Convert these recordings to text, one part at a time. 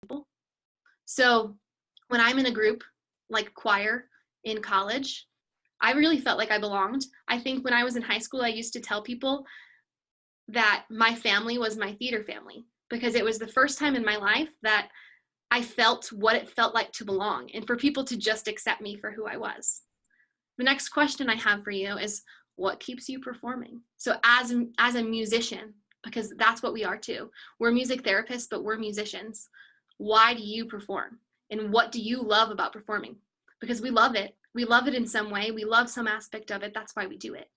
people. So when I'm in a group like choir in college, I really felt like I belonged. I think when I was in high school, I used to tell people that my family was my theater family, because it was the first time in my life that I felt what it felt like to belong and for people to just accept me for who I was. The next question I have for you is, what keeps you performing? So as a musician, because that's what we are too. We're music therapists, but we're musicians. Why do you perform? And what do you love about performing? Because we love it. We love it in some way. We love some aspect of it. That's why we do it.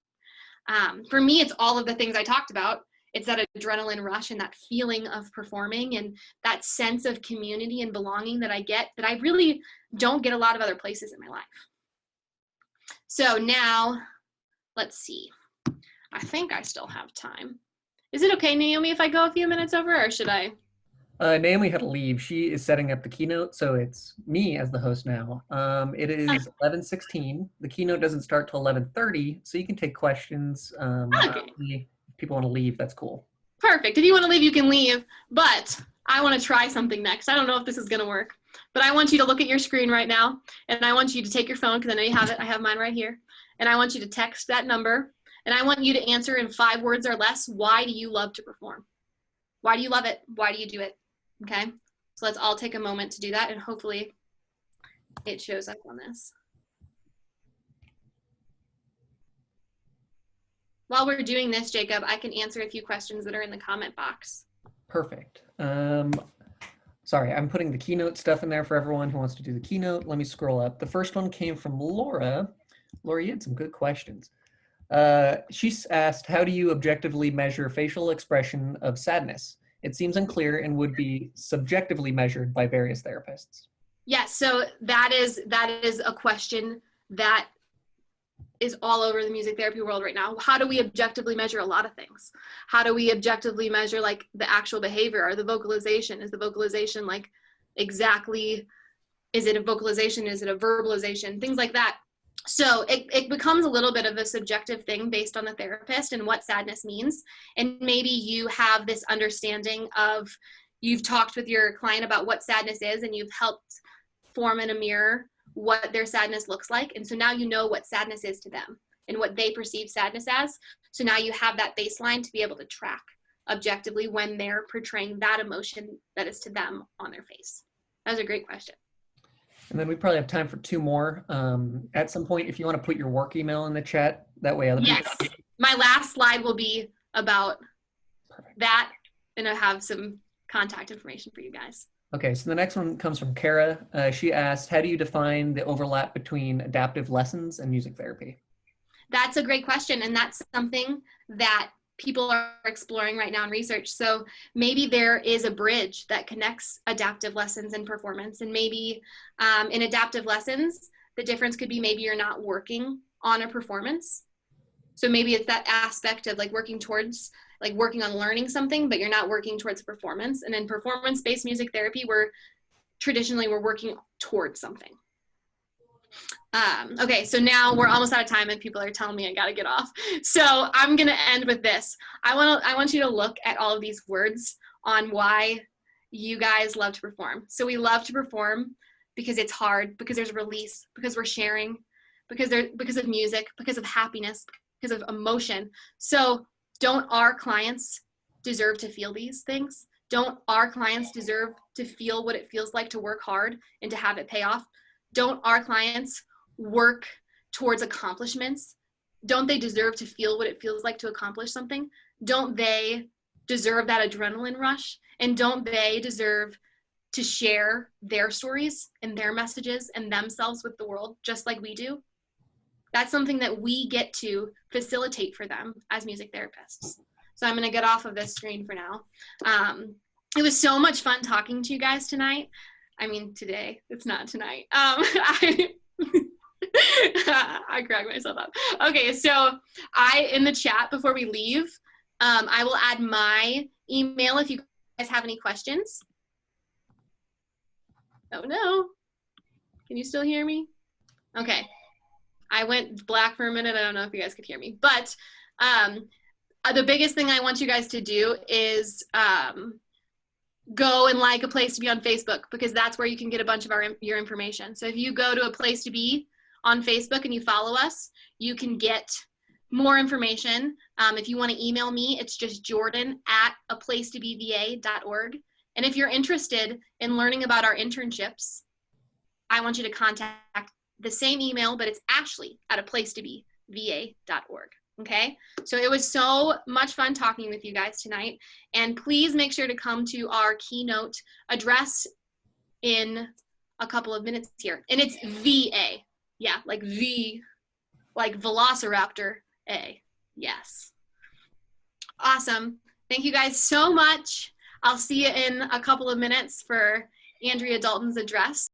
For me, it's all of the things I talked about. It's that adrenaline rush and that feeling of performing and that sense of community and belonging that I get that I really don't get a lot of other places in my life. So now, let's see. I think I still have time. Is it okay, Naomi, if I go a few minutes over, or should I? Naomi had to leave. She is setting up the keynote, so it's me as the host now. It is 11:16. The keynote doesn't start till 11:30, so you can take questions. Okay. If people want to leave, that's cool. Perfect. If you want to leave, you can leave, but I want to try something next. I don't know if this is going to work, but I want you to look at your screen right now, and I want you to take your phone, because I know you have it. I have mine right here, and I want you to text that number, and I want you to answer in 5 words or less, why do you love to perform? Why do you love it? Why do you do it? Okay, so let's all take a moment to do that, and hopefully it shows up on this. While we're doing this, Jacob, I can answer a few questions that are in the comment box. Perfect. Sorry, I'm putting the keynote stuff in there for everyone who wants to do the keynote. Let me scroll up. The first one came from Laura. Laura, you had some good questions. She's asked, how do you objectively measure facial expression of sadness? It seems unclear and would be subjectively measured by various therapists. Yes, so that is a question that is all over the music therapy world right now. How do we objectively measure a lot of things? How do we objectively measure like the actual behavior or the vocalization? Is the vocalization like exactly, is it a vocalization? Is it a verbalization? Things like that. So it becomes a little bit of a subjective thing based on the therapist and what sadness means. And maybe you have this understanding of, you've talked with your client about what sadness is, and you've helped form in a mirror what their sadness looks like. And so now you know what sadness is to them and what they perceive sadness as. So now you have that baseline to be able to track objectively when they're portraying that emotion that is to them on their face. That was a great question. And then we probably have time for 2 more. At some point, if you want to put your work email in the chat, that way other people. Yes, my last slide will be about that, and I have some contact information for you guys. Okay, so the next one comes from Kara. She asked, how do you define the overlap between adaptive lessons and music therapy? That's a great question, and that's something that people are exploring right now in research. So maybe there is a bridge that connects adaptive lessons and performance. And maybe in adaptive lessons, the difference could be maybe you're not working on a performance. So maybe it's that aspect of like working on learning something, but you're not working towards performance. And in performance-based music therapy, we're working towards something. Okay, so now we're almost out of time and people are telling me I gotta get off. So I'm gonna end with this. I want you to look at all of these words on why you guys love to perform. So we love to perform because it's hard, because there's release, because we're sharing, because of music, because of happiness, because of emotion. So don't our clients deserve to feel these things? Don't our clients deserve to feel what it feels like to work hard and to have it pay off? Don't our clients work towards accomplishments? Don't they deserve to feel what it feels like to accomplish something? Don't they deserve that adrenaline rush? And don't they deserve to share their stories and their messages and themselves with the world just like we do? That's something that we get to facilitate for them as music therapists. So I'm gonna get off of this screen for now. It was so much fun talking to you guys tonight. I mean, today, it's not tonight. I cracked myself up. Okay, so in the chat before we leave, I will add my email if you guys have any questions. Oh no, can you still hear me? Okay, I went black for a minute. I don't know if you guys could hear me, but the biggest thing I want you guys to do is go and like a place to be on Facebook, because that's where you can get a bunch of your information. So if you go to a place to be on Facebook and you follow us, you can get more information. If you want to email me, it's just jordan@aplacetobeva.org. And if you're interested in learning about our internships, I want you to contact the same email, but it's ashley@aplacetobeva.org. Okay, so it was so much fun talking with you guys tonight, and please make sure to come to our keynote address in a couple of minutes here. And it's VA, yeah, like V, like Velociraptor A. Yes, awesome. Thank you guys so much. I'll see you in a couple of minutes for Andrea Dalton's address.